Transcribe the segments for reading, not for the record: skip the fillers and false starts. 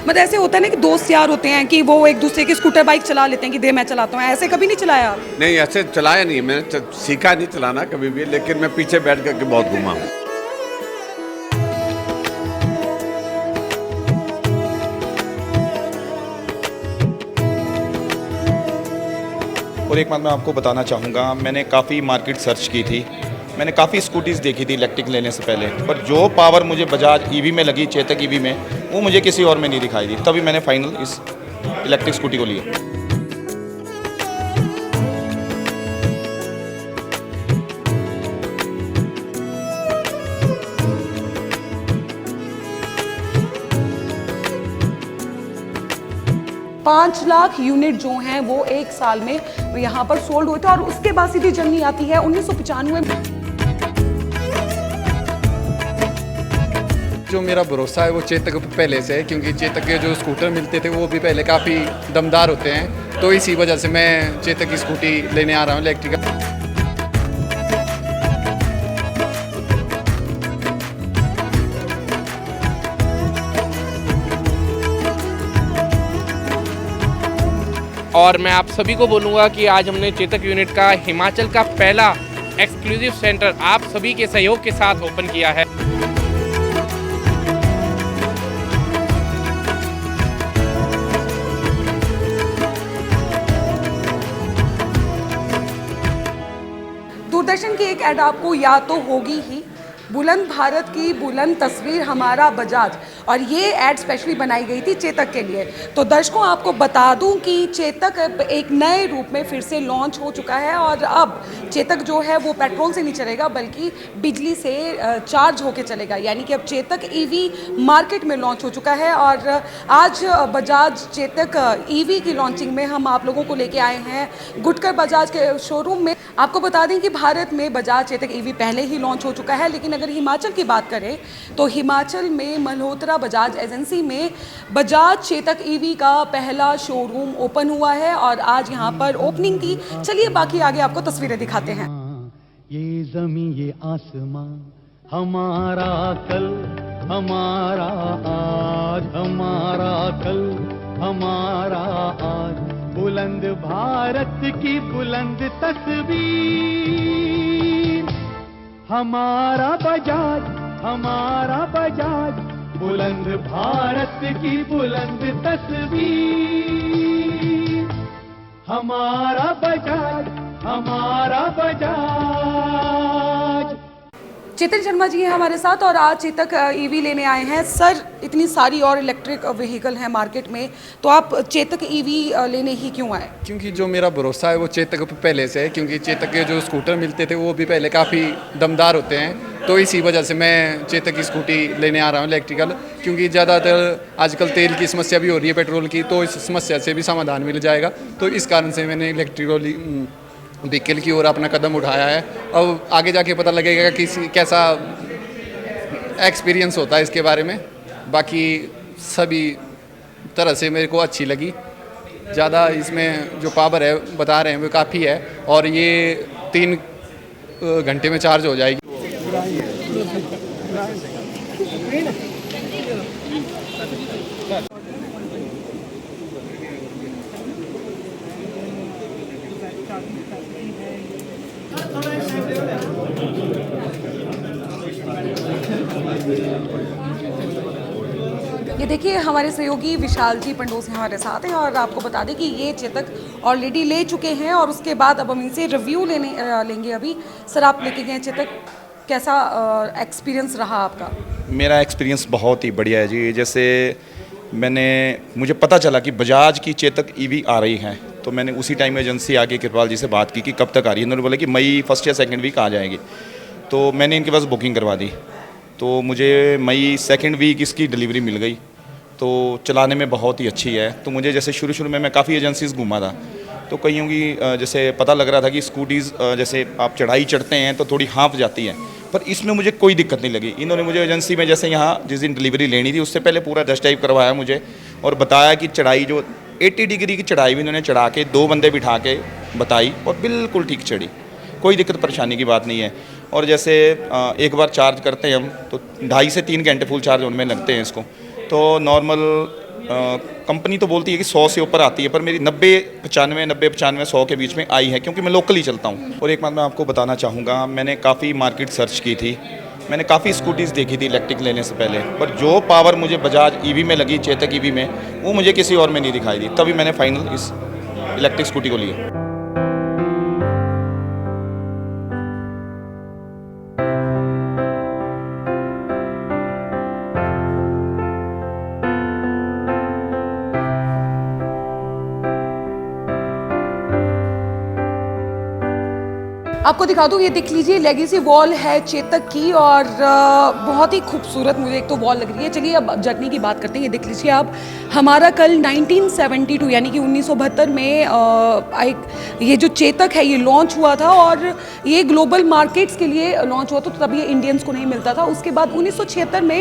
मतलब ऐसे होता है ना कि दोस्त यार होते हैं कि वो एक दूसरे की स्कूटर बाइक चला लेते हैं कि दे मैं चलाता हूँ, ऐसे कभी नहीं चलाया आप? नहीं, ऐसे चलाया नहीं, मैंने सीखा नहीं चलाना कभी भी, लेकिन मैं पीछे बैठ करके बहुत घूमा हूँ। और एक बात मैं आपको बताना चाहूँगा, मैंने काफ़ी मार्केट सर्च की थी, मैंने काफ़ी स्कूटीज़ देखी थी इलेक्ट्रिक लेने से पहले, पर जो पावर मुझे बजाज ईवी में लगी, चेतक ईवी में, वो मुझे किसी और में नहीं दिखाई दी। तभी मैंने फाइनल इस इलेक्ट्रिक स्कूटी को लिया। 5 लाख यूनिट जो हैं वो एक साल में यहाँ पर सोल्ड हुए थे और उसके बाद सीधी जर्नी आती है 1995 में। जो मेरा भरोसा है वो चेतक पे पहले से है, क्योंकि चेतक के जो स्कूटर मिलते थे वो भी पहले काफ़ी दमदार होते हैं, तो इसी वजह से मैं चेतक की स्कूटी लेने आ रहा हूँ इलेक्ट्रिकल। और मैं आप सभी को बोलूँगा कि आज हमने चेतक यूनिट का हिमाचल का पहला एक्सक्लूसिव सेंटर आप सभी के सहयोग के साथ ओपन किया है। दूरदर्शन की एक ऐड आपको याद तो होगी ही, बुलंद भारत की बुलंद तस्वीर हमारा बजाज, और ये ऐड स्पेशली बनाई गई थी चेतक के लिए। तो दर्शकों आपको बता दूं कि चेतक एक नए रूप में फिर से लॉन्च हो चुका है और अब चेतक जो है वो पेट्रोल से नहीं चलेगा बल्कि बिजली से चार्ज होके चलेगा, यानी कि अब चेतक ईवी मार्केट में लॉन्च हो चुका है। और आज बजाज चेतक ईवी की लॉन्चिंग में हम आप लोगों को लेके आए हैं गुटकर बजाज के शोरूम में। आपको बता दें कि भारत में बजाज चेतक ईवी पहले ही लॉन्च हो चुका है, लेकिन अगर हिमाचल की बात करें तो हिमाचल में मल्होत्रा बजाज एजेंसी में बजाज चेतक ईवी का पहला शोरूम ओपन हुआ है और आज यहां पर ओपनिंग की। चलिए बाकी आगे आपको तस्वीरें दिखाते हैं। ये जमीन ये आसमां हमारा कल, हमारा आज, हमारा कल, हमारा आज, बुलंद भारत की बुलंद तस्वीर, हमारा बजाज, हमारा बजाज, बुलंद भारत की बुलंद तस्वीर, हमारा बजाज, हमारा बजाज। चेतन शर्मा जी हैं हमारे साथ और आज चेतक ईवी लेने आए हैं। सर, इतनी सारी और इलेक्ट्रिक व्हीकल हैं मार्केट में, तो आप चेतक ईवी लेने ही क्यों आए? क्योंकि जो मेरा भरोसा है वो चेतक पे पहले से है, क्योंकि चेतक के जो स्कूटर मिलते थे वो भी पहले काफ़ी दमदार होते हैं, तो इसी वजह से मैं चेतक की स्कूटी लेने आ रहा हूँ इलेक्ट्रिकल। क्योंकि ज़्यादातर आजकल तेल की समस्या भी हो रही है, पेट्रोल की, तो इस समस्या से भी समाधान मिल जाएगा, तो इस कारण से मैंने इलेक्ट्रिकल व्हीकल की ओर अपना कदम उठाया है। अब आगे जाके पता लगेगा कि कैसा एक्सपीरियंस होता है इसके बारे में। बाकी सभी तरह से मेरे को अच्छी लगी, ज़्यादा इसमें जो पावर है बता रहे हैं वो काफ़ी है, और ये 3 घंटे में चार्ज हो जाएगी। ये देखिए हमारे सहयोगी विशाल जी पंडोस हमारे साथ हैं और आपको बता दें कि ये चेतक ऑलरेडी ले चुके हैं और उसके बाद अब हम इनसे रिव्यू लेंगे। अभी सर आप लेके गए चेतक, कैसा एक्सपीरियंस रहा आपका? मेरा एक्सपीरियंस बहुत ही बढ़िया है जी। जैसे मुझे पता चला कि बजाज की चेतक ईवी आ रही है, तो मैंने उसी टाइम एजेंसी आके कृपाल जी से बात की कि कब तक आ रही है। उन्होंने बोला कि मई फर्स्ट या सेकंड वीक आ जाएगी, तो मैंने इनके पास बुकिंग करवा दी, तो मुझे मई सेकंड वीक इसकी डिलीवरी मिल गई। तो चलाने में बहुत ही अच्छी है। तो मुझे जैसे शुरू में मैं काफ़ी एजेंसीज़ घूमा था, तो कईयों की जैसे पता लग रहा था कि स्कूटीज़ जैसे आप चढ़ाई चढ़ते हैं तो थोड़ी हाँफ जाती है, पर इसमें मुझे कोई दिक्कत नहीं लगी। इन्होंने मुझे एजेंसी में जैसे यहाँ जिस दिन डिलीवरी लेनी थी उससे पहले पूरा टेस्ट ड्राइव करवाया मुझे, और बताया कि चढ़ाई जो 80 डिग्री की चढ़ाई भी इन्होंने चढ़ा के 2 बंदे बिठा के बताई और बिल्कुल ठीक चढ़ी, कोई दिक्कत परेशानी की बात नहीं है। और जैसे एक बार चार्ज करते हैं हम तो 2.5 से 3 घंटे फुल चार्ज होने में लगते हैं इसको, तो नॉर्मल कंपनी तो बोलती है कि 100 से ऊपर आती है, पर मेरी 90-95 100 के बीच में आई है, क्योंकि मैं लोकल ही चलता हूँ। और एक बात मैं आपको बताना चाहूँगा, मैंने काफ़ी मार्केट सर्च की थी, मैंने काफ़ी स्कूटीज़ देखी थी इलेक्ट्रिक लेने से पहले, पर जो पावर मुझे बजाज ईवी में लगी, चेतक ईवी में, वो मुझे किसी और में नहीं दिखाई दी। तभी मैंने फाइनल इस इलेक्ट्रिक स्कूटी को लिया। आपको दिखा दूँ, ये देख लीजिए लेगेसी वॉल है चेतक की, और बहुत ही खूबसूरत मुझे एक तो वॉल लग रही है। चलिए अब जर्नी की बात करते हैं। ये देख लीजिए आप, हमारा कल 1972 यानी कि 1972 में एक ये जो चेतक है ये लॉन्च हुआ था, और ये ग्लोबल मार्केट्स के लिए लॉन्च हुआ था, तो तब ये इंडियंस को नहीं मिलता था। उसके बाद 1976 में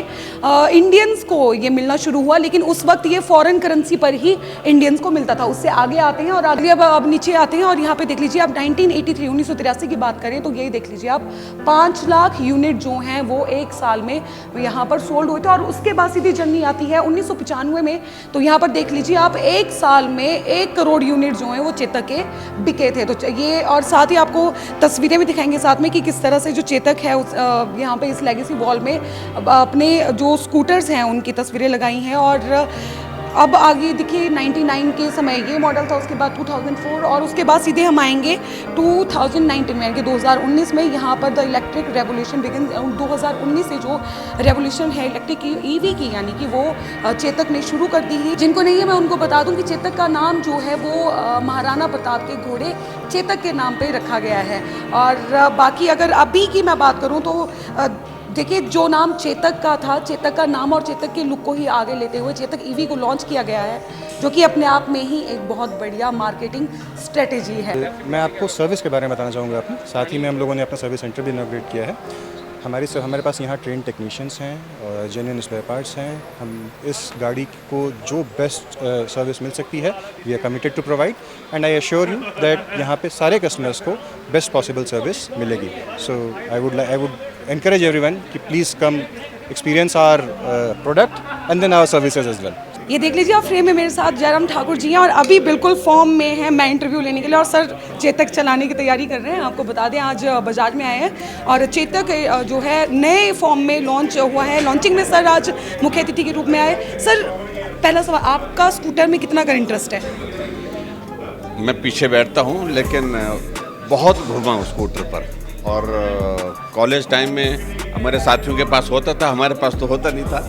इंडियंस को ये मिलना शुरू हुआ, लेकिन उस वक्त ये फॉरेन करेंसी पर ही इंडियंस को मिलता था। उससे आगे आते हैं और आगे अब नीचे आते हैं, और यहाँ पे देख लीजिए आप 1983 की बात करें तो यही देख लीजिए आप 5 लाख यूनिट जो हैं वो एक साल में यहाँ पर सोल्ड हुए थे। और उसके बाद सीधी जर्नी आती है 1995 में, तो यहाँ पर देख लीजिए आप एक साल में 1 करोड़ यूनिट जो हैं वो चेतक के बिके थे। तो ये, और साथ ही आपको तस्वीरें भी दिखाएंगे साथ में कि किस तरह से जो चेतक है उस यहाँ पे इस लेगेसी वॉल में अपने जो स्कूटर्स हैं उनकी तस्वीरें लगाई हैं। और अब आगे देखिए 99 के समय ये मॉडल था, उसके बाद 2004, और उसके बाद सीधे हम आएंगे 2019 में, यानी कि 2019 में यहाँ पर द इलेक्ट्रिक रेवोल्यूशन बिगिन। 2019 से जो रेवोल्यूशन है इलेक्ट्रिक की, ईवी की, यानी कि वो चेतक ने शुरू कर दी है। जिनको नहीं है मैं उनको बता दूं कि चेतक का नाम जो है वो महाराणा प्रताप के घोड़े चेतक के नाम पे रखा गया है। और बाकी अगर अभी की मैं बात करूँ तो देखिए जो नाम चेतक का था, चेतक का नाम और चेतक के लुक को ही आगे लेते हुए चेतक ईवी को लॉन्च किया गया है, जो कि अपने आप में ही एक बहुत बढ़िया मार्केटिंग स्ट्रेटेजी है। मैं आपको सर्विस के बारे में बताना चाहूँगा अपनी। साथ ही में हम लोगों ने अपना सर्विस सेंटर भी इनॉग्रेट किया है। हमारे पास यहाँ ट्रेन टेक्नीशियंस हैं और जेन्युइन स्पेयर पार्ट्स हैं। हम इस गाड़ी को जो बेस्ट सर्विस मिल सकती है we are committed to provide, and I assure you that यहाँ पे सारे कस्टमर्स को बेस्ट पॉसिबल सर्विस मिलेगी। So I would encourage everyone कि please come experience our product and then our services as well। ये देख लीजिए आप, फ्रेम में मेरे साथ जयराम ठाकुर जी हैं और अभी बिल्कुल फॉर्म में हैं मैं इंटरव्यू लेने के लिए, और सर चेतक चलाने की तैयारी कर रहे हैं। आपको बता दें आज बजाज में आए हैं और चेतक जो है नए फॉर्म में लॉन्च हुआ है। लॉन्चिंग में सर आज मुख्य अतिथि के रूप में आए। सर पहला सवाल, आपका स्कूटर में कितना कर इंटरेस्ट है? मैं पीछे बैठता हूँ, लेकिन बहुत घूमा हूँ स्कूटर पर। और कॉलेज टाइम में हमारे साथियों के पास होता था, हमारे पास तो होता नहीं था,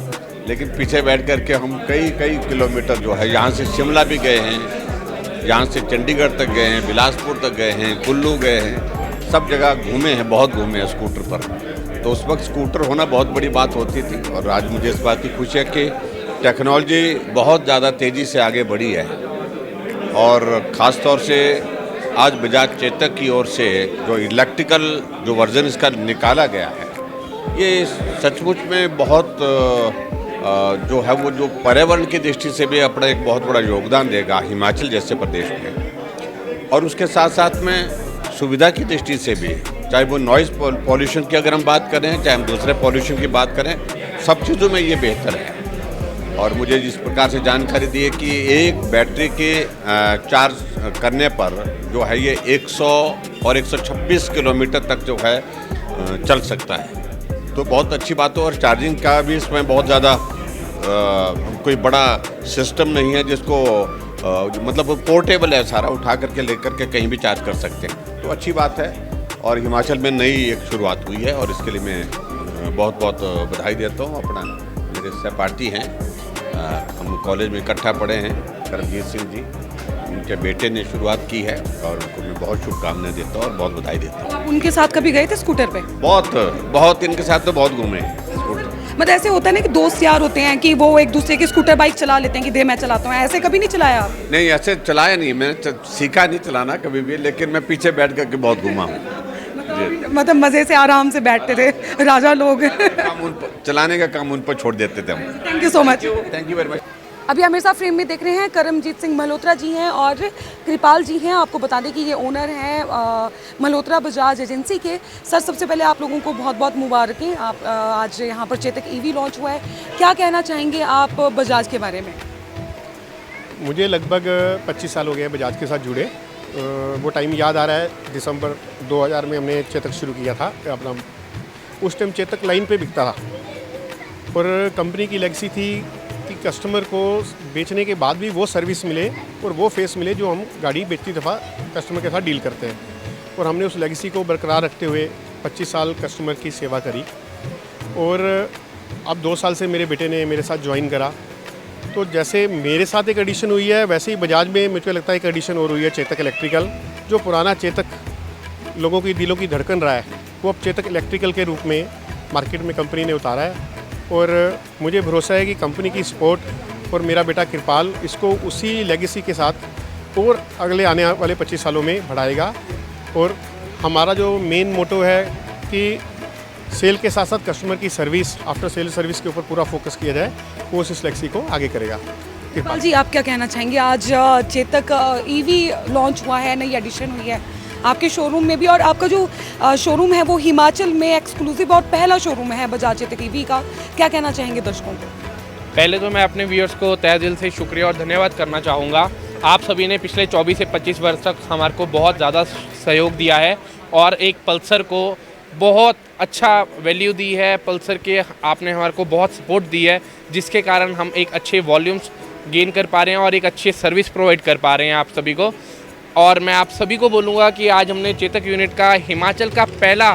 लेकिन पीछे बैठ कर के हम कई किलोमीटर जो है, यहाँ से शिमला भी गए हैं, यहाँ से चंडीगढ़ तक गए हैं, बिलासपुर तक गए हैं, कुल्लू गए हैं, सब जगह घूमे हैं, बहुत घूमे हैं स्कूटर पर। तो उस वक्त स्कूटर होना बहुत बड़ी बात होती थी, और आज मुझे इस बात की खुशी है कि टेक्नोलॉजी बहुत ज़्यादा तेज़ी से आगे बढ़ी है। और ख़ास तौर से आज बजाज चेतक की ओर से जो इलेक्ट्रिकल जो वर्जन इसका निकाला गया है, ये सचमुच में बहुत जो है वो जो पर्यावरण की दृष्टि से भी अपना एक बहुत बड़ा योगदान देगा हिमाचल जैसे प्रदेश में। और उसके साथ साथ में सुविधा की दृष्टि से भी, चाहे वो नॉइज़ पॉल्यूशन की अगर हम बात करें, चाहे हम दूसरे पॉल्यूशन की बात करें, सब चीज़ों में ये बेहतर है। और मुझे जिस प्रकार से जानकारी दी है कि एक बैटरी के चार्ज करने पर जो है ये 100 और 126 किलोमीटर तक जो है चल सकता है, तो बहुत अच्छी बात है। और चार्जिंग का भी इसमें बहुत ज़्यादा कोई बड़ा सिस्टम नहीं है, जिसको मतलब पोर्टेबल है, सारा उठा करके लेकर के कहीं भी चार्ज कर सकते हैं, तो अच्छी बात है। और हिमाचल में नई एक शुरुआत हुई है, और इसके लिए मैं बहुत बहुत बधाई देता हूँ। अपना मेरे सहपाठी हैं, हम कॉलेज में इकट्ठा पढ़े हैं, करमजीत सिंह जी, उनके बेटे ने शुरुआत की है, और उनको मैं बहुत शुभकामनाएं देता हूँ और बहुत बधाई देता हूँ। आप उनके साथ कभी गए थे स्कूटर पे? बहुत इनके साथ तो बहुत घूमे हैं स्कूटर। मतलब ऐसे होता है ना कि दोस्त यार होते हैं कि वो एक दूसरे की स्कूटर बाइक चला लेते हैं कि दे मैं चलाता हूँ, ऐसे कभी नहीं चलाया आप? नहीं, ऐसे चलाया नहीं, मैंने सीखा नहीं चलाना कभी भी, लेकिन मैं पीछे बैठ करके बहुत घूमा हूँ। मतलब मज़े से आराम से बैठते थे राजा लोग। चलाने का काम उन पर छोड़ देते थे हम। Thank you so much. Thank you very much. अभी हमारे साथ फ्रेम में देख रहे हैं करमजीत सिंह मल्होत्रा जी हैं और कृपाल जी हैं। आपको बता दें कि ये ओनर हैं मल्होत्रा बजाज एजेंसी के। सर सबसे पहले आप लोगों को बहुत बहुत मुबारकें, आप आज यहाँ पर चेतक ईवी लॉन्च हुआ है, क्या कहना चाहेंगे आप बजाज के बारे में? मुझे लगभग 25 साल हो गए बजाज के साथ जुड़े। वो टाइम याद आ रहा है, दिसंबर 2000 में हमने चेतक शुरू किया था अपना। उस टाइम चेतक लाइन पे बिकता था और कंपनी की लेगेसी थी कि कस्टमर को बेचने के बाद भी वो सर्विस मिले और वो फेस मिले जो हम गाड़ी बेचती दफ़ा कस्टमर के साथ डील करते हैं। और हमने उस लेगेसी को बरकरार रखते हुए 25 साल कस्टमर की सेवा करी। और अब 2 साल से मेरे बेटे ने मेरे साथ ज्वाइन करा। तो जैसे मेरे साथ एक एडिशन हुई है, वैसे ही बजाज में मुझे लगता है एक एडिशन और हुई है, चेतक इलेक्ट्रिकल। जो पुराना चेतक लोगों की दिलों की धड़कन रहा है, वो अब चेतक इलेक्ट्रिकल के रूप में मार्केट में कंपनी ने उतारा है। और मुझे भरोसा है कि कंपनी की सपोर्ट और मेरा बेटा कृपाल इसको उसी लेगेसी के साथ और अगले आने वाले 25 सालों में बढ़ाएगा। और हमारा जो मेन मोटो है कि सेल के साथ साथ कस्टमर की सर्विस, आफ्टर सेल सर्विस के ऊपर पूरा फोकस किया जाए, वो इस लेगेसी को आगे करेगा। कृपाल जी, आप क्या कहना चाहेंगे? आज चेतक ईवी लॉन्च हुआ है, नई एडिशन हुई है आपके शोरूम में भी, और आपका जो शोरूम है वो हिमाचल में एक्सक्लूसिव और पहला शोरूम है बजाज चेतक ईवी का। क्या कहना चाहेंगे दर्शकों को? पहले तो मैं अपने व्यूअर्स को तहे दिल से शुक्रिया और धन्यवाद करना चाहूँगा। आप सभी ने पिछले 24 से 25 वर्ष तक हमारे को बहुत ज़्यादा सहयोग दिया है और एक पल्सर को बहुत अच्छा वैल्यू दी है। पल्सर के आपने हमारे को बहुत सपोर्ट दी है, जिसके कारण हम एक अच्छे वॉल्यूम्स गेन कर पा रहे हैं और एक अच्छी सर्विस प्रोवाइड कर पा रहे हैं आप सभी को। और मैं आप सभी को बोलूँगा कि आज हमने चेतक यूनिट का हिमाचल का पहला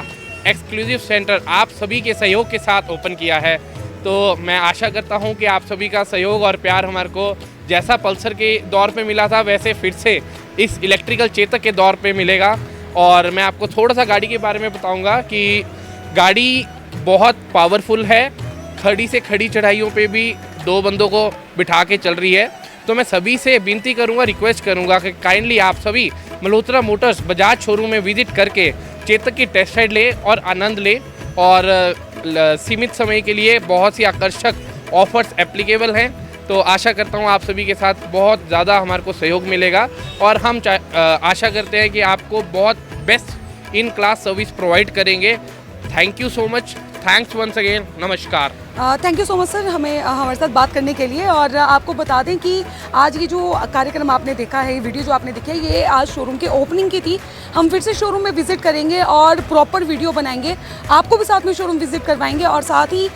एक्सक्लूसिव सेंटर आप सभी के सहयोग के साथ ओपन किया है। तो मैं आशा करता हूं कि आप सभी का सहयोग और प्यार हमारे को जैसा पल्सर के दौर पे मिला था, वैसे फिर से इस इलेक्ट्रिकल चेतक के दौर पे मिलेगा। और मैं आपको थोड़ा सा गाड़ी के बारे में बताऊंगा कि गाड़ी बहुत पावरफुल है। खड़ी से खड़ी चढ़ाइयों पे भी 2 बंदों को बिठा के चल रही है। तो मैं सभी से विनती करूंगा, रिक्वेस्ट करूंगा कि काइंडली आप सभी मल्होत्रा मोटर्स बजाज शोरूम में विजिट करके चेतक की टेस्ट राइड ले और आनंद ले। और सीमित समय के लिए बहुत सी आकर्षक ऑफर्स एप्लीकेबल हैं। तो आशा करता हूं आप सभी के साथ बहुत ज़्यादा हमारे को सहयोग मिलेगा और हम आशा करते हैं कि आपको बहुत best in class service provide करेंगे। Thank you so much, thanks once again, नमस्कार। Thank you so much sir, हमारे साथ बात करने के लिए। और आपको बता दें कि आज ये जो कार्यक्रम आपने देखा है, वीडियो जो आपने देखी है, ये आज शोरूम के ओपनिंग की थी। हम फिर से शोरूम में विजिट करेंगे और प्रॉपर वीडियो बनाएंगे, आपको भी साथ में शोरूम विजिट करवाएंगे और साथ ही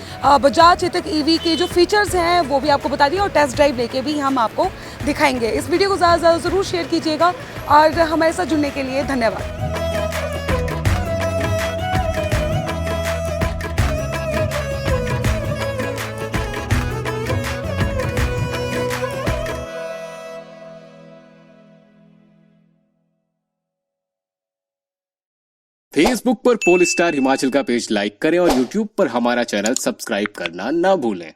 बजाज चेतक ईवी के जो फीचर्स हैं वो भी आपको बता दिए और टेस्ट ड्राइव लेके भी हम आपको दिखाएंगे। इस वीडियो को ज़्यादा से ज़्यादा ज़रूर शेयर कीजिएगा और हमारे साथ जुड़ने के लिए धन्यवाद। फेसबुक पर पोल स्टार हिमाचल का पेज लाइक करें और यूट्यूब पर हमारा चैनल सब्सक्राइब करना ना भूलें।